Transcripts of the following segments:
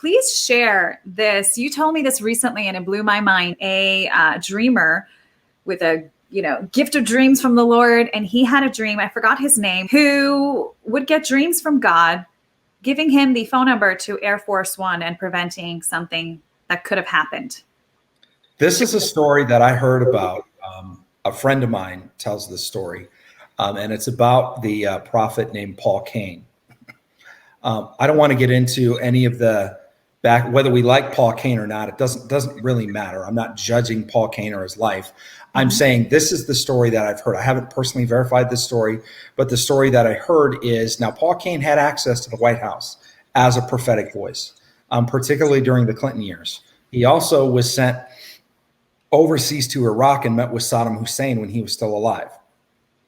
Please share this. You told me this recently and it blew my mind. A dreamer with a gift of dreams from the Lord, and he had a dream, I forgot his name, who would get dreams from God, giving him the phone number to Air Force One and preventing something that could have happened. This is a story that I heard about. A friend of mine tells this story, and it's about the prophet named Paul Cain. I don't want to get into any of the whether we like Paul Cain or not. It doesn't really matter. I'm not judging Paul Cain or his life. I'm saying this is the story that I've heard. I haven't personally verified this story, but the story that I heard is, now Paul Cain had access to the White House as a prophetic voice, particularly during the Clinton years. He also was sent overseas to Iraq and met with Saddam Hussein when he was still alive.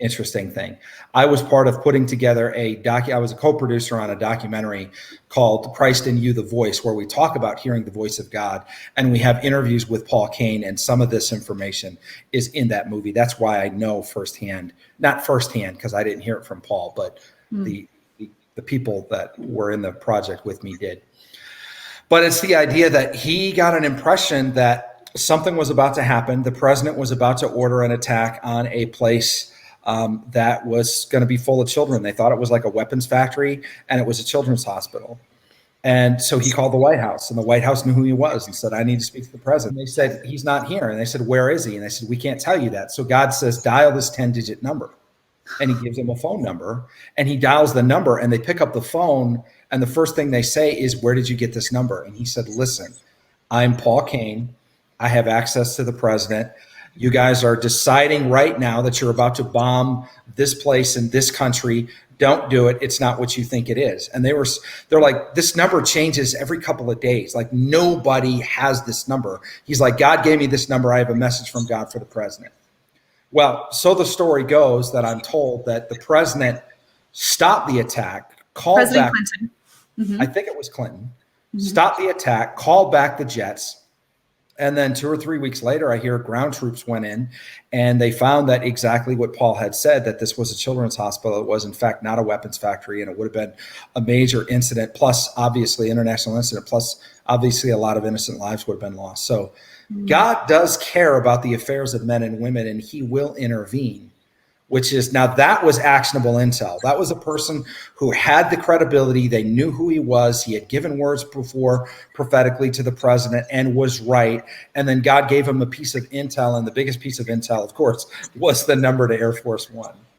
Interesting thing. I was part of putting together I was a co-producer on a documentary called Christ in You, the Voice, where we talk about hearing the voice of God. And we have interviews with Paul Cain, and some of this information is in that movie. That's why I know firsthand, not firsthand because I didn't hear it from Paul, but the people that were in the project with me did. But it's the idea that he got an impression that something was about to happen. The president was about to order an attack on a place that was going to be full of children. They thought it was like a weapons factory, and it was a children's hospital. And so he called the White House, and the White House knew who he was and said, I need to speak to the president. They said, he's not here. And they said, where is he? And they said, we can't tell you that. So God says, dial this 10-digit number. And he gives him a phone number, and he dials the number, and they pick up the phone. And the first thing they say is, where did you get this number? And he said, listen, I'm Paul Cain. I have access to the president. You guys are deciding right now that you're about to bomb this place in this country. Don't do it. It's not what you think it is. And they're like, this number changes every couple of days. Like, nobody has this number. He's like, God gave me this number. I have a message from God for the president. Well, so the story goes that I'm told that the president stopped the attack, called President back. Clinton. I think it was Clinton. Stopped the attack, called back the jets. And then 2 or 3 weeks later, I hear ground troops went in, and they found that exactly what Paul had said, that this was a children's hospital. It was, in fact, not a weapons factory, and it would have been a major incident, plus obviously international incident, plus obviously a lot of innocent lives would have been lost. So God does care about the affairs of men and women, and he will intervene, which is, now that was actionable intel. That was a person who had the credibility. They knew who he was. He had given words before prophetically to the president and was right. And then God gave him a piece of intel. And the biggest piece of intel, of course, was the number to Air Force One.